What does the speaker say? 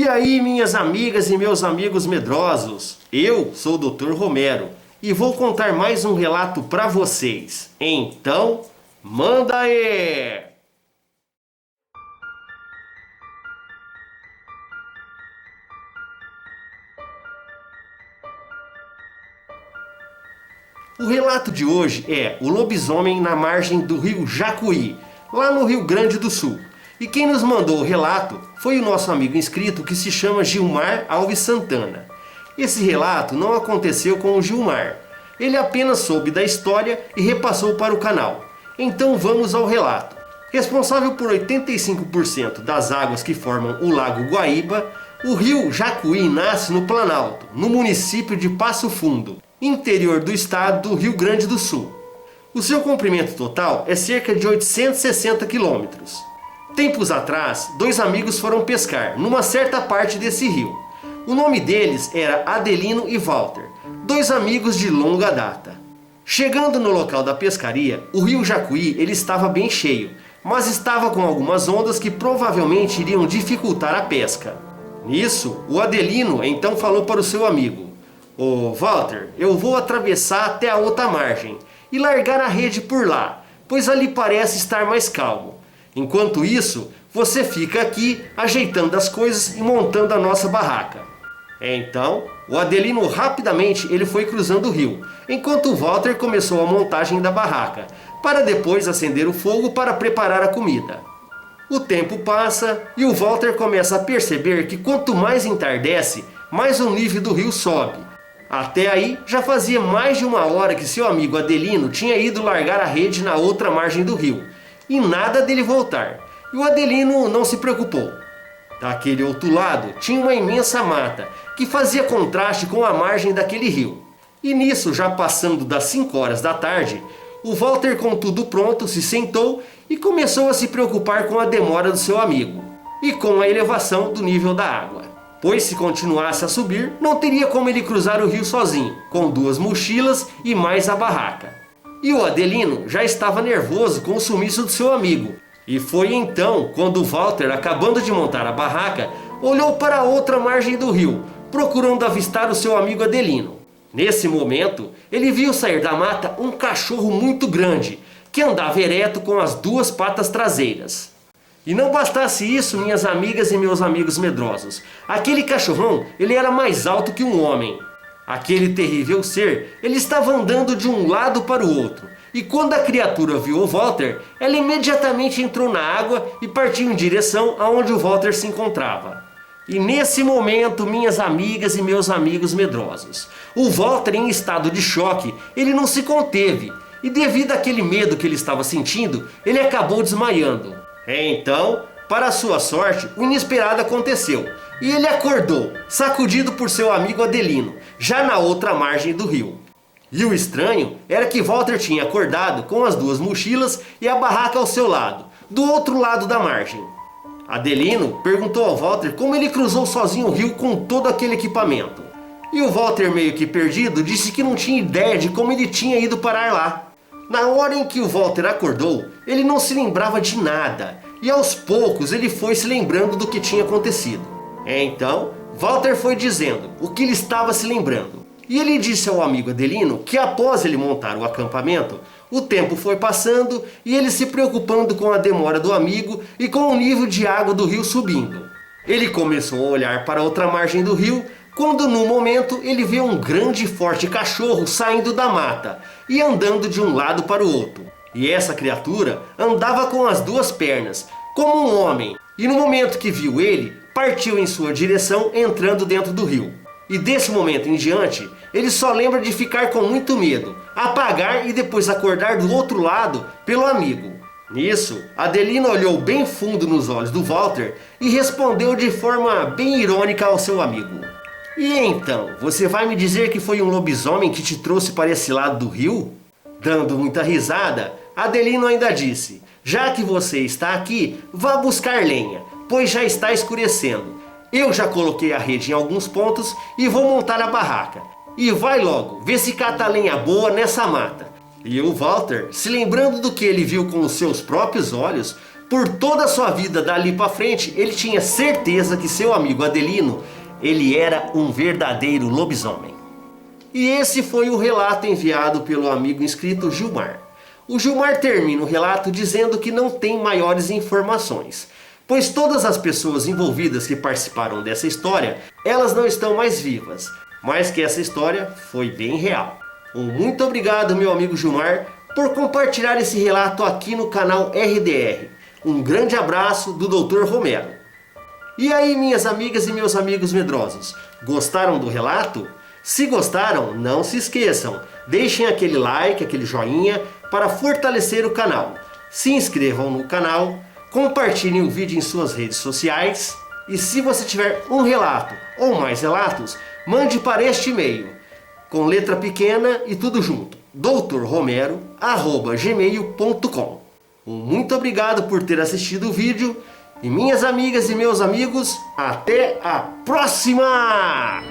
E aí, minhas amigas e meus amigos medrosos, eu sou o Dr. Romero e vou contar mais um relato para vocês. Então, manda aí! O relato de hoje é o lobisomem na margem do rio Jacuí, lá no Rio Grande do Sul. E quem nos mandou o relato foi o nosso amigo inscrito que se chama Gilmar Alves Santana. Esse relato não aconteceu com o Gilmar. Ele apenas soube da história e repassou para o canal. Então vamos ao relato. Responsável por 85% das águas que formam o Lago Guaíba, o rio Jacuí nasce no Planalto, no município de Passo Fundo, interior do estado do Rio Grande do Sul. O seu comprimento total é cerca de 860 quilômetros. Tempos atrás, dois amigos foram pescar numa certa parte desse rio. O nome deles era Adelino e Walter, dois amigos de longa data. Chegando no local da pescaria, o rio Jacuí ele estava bem cheio, mas estava com algumas ondas que provavelmente iriam dificultar a pesca. Nisso, o Adelino então falou para o seu amigo: "Ô Walter, eu vou atravessar até a outra margem e largar a rede por lá, pois ali parece estar mais calmo. Enquanto isso, você fica aqui ajeitando as coisas e montando a nossa barraca." Então, o Adelino rapidamente ele foi cruzando o rio, enquanto o Walter começou a montagem da barraca, para depois acender o fogo para preparar a comida. O tempo passa e o Walter começa a perceber que quanto mais entardece, mais o nível do rio sobe. Até aí, já fazia mais de uma hora que seu amigo Adelino tinha ido largar a rede na outra margem do rio, e nada dele voltar. E o Adelino não se preocupou. Daquele outro lado, tinha uma imensa mata, que fazia contraste com a margem daquele rio. E nisso, já passando das 5 horas da tarde, o Walter, com tudo pronto, se sentou e começou a se preocupar com a demora do seu amigo, e com a elevação do nível da água. Pois se continuasse a subir, não teria como ele cruzar o rio sozinho, com 2 mochilas e mais a barraca. E o Adelino já estava nervoso com o sumiço do seu amigo. E foi então quando o Walter, acabando de montar a barraca, olhou para a outra margem do rio, procurando avistar o seu amigo Adelino. Nesse momento, ele viu sair da mata um cachorro muito grande, que andava ereto com as 2 patas traseiras. E não bastasse isso, minhas amigas e meus amigos medrosos, aquele cachorrão ele era mais alto que um homem. Aquele terrível ser, ele estava andando de um lado para o outro, e quando a criatura viu o Walter, ela imediatamente entrou na água e partiu em direção aonde o Walter se encontrava. E nesse momento, minhas amigas e meus amigos medrosos, o Walter, em estado de choque, ele não se conteve, e devido àquele medo que ele estava sentindo, ele acabou desmaiando. Então, para sua sorte, o inesperado aconteceu, e ele acordou, sacudido por seu amigo Adelino, já na outra margem do rio. E o estranho era que Walter tinha acordado com as 2 mochilas e a barraca ao seu lado, do outro lado da margem. Adelino perguntou ao Walter como ele cruzou sozinho o rio com todo aquele equipamento. E o Walter, meio que perdido, disse que não tinha ideia de como ele tinha ido parar lá. Na hora em que o Walter acordou, ele não se lembrava de nada, e aos poucos ele foi se lembrando do que tinha acontecido. Então, Walter foi dizendo o que ele estava se lembrando. E ele disse ao amigo Adelino que após ele montar o acampamento, o tempo foi passando e ele se preocupando com a demora do amigo e com o nível de água do rio subindo. Ele começou a olhar para outra margem do rio, quando no momento ele vê um grande e forte cachorro saindo da mata e andando de um lado para o outro. E essa criatura andava com as 2 pernas, como um homem, e no momento que viu ele, partiu em sua direção entrando dentro do rio. E desse momento em diante, ele só lembra de ficar com muito medo, apagar e depois acordar do outro lado pelo amigo. Nisso, Adelino olhou bem fundo nos olhos do Walter e respondeu de forma bem irônica ao seu amigo: "E então, você vai me dizer que foi um lobisomem que te trouxe para esse lado do rio?" Dando muita risada, Adelino ainda disse: "Já que você está aqui, vá buscar lenha, pois já está escurecendo. Eu já coloquei a rede em alguns pontos e vou montar a barraca. E vai logo, vê se cata lenha boa nessa mata." E o Walter, se lembrando do que ele viu com os seus próprios olhos, por toda a sua vida dali para frente, ele tinha certeza que seu amigo Adelino, ele era um verdadeiro lobisomem. E esse foi o relato enviado pelo amigo inscrito Gilmar. O Gilmar termina o relato dizendo que não tem maiores informações, pois todas as pessoas envolvidas que participaram dessa história, elas não estão mais vivas, mas que essa história foi bem real. Muito obrigado, meu amigo Gilmar, por compartilhar esse relato aqui no canal RDR. Um grande abraço do Dr. Romero. E aí, minhas amigas e meus amigos medrosos, gostaram do relato? Se gostaram, não se esqueçam, deixem aquele like, aquele joinha para fortalecer o canal. Se inscrevam no canal, compartilhem o vídeo em suas redes sociais e se você tiver um relato ou mais relatos, mande para este e-mail, com letra pequena e tudo junto, drromero@gmail.com. Muito obrigado por ter assistido o vídeo e minhas amigas e meus amigos, até a próxima!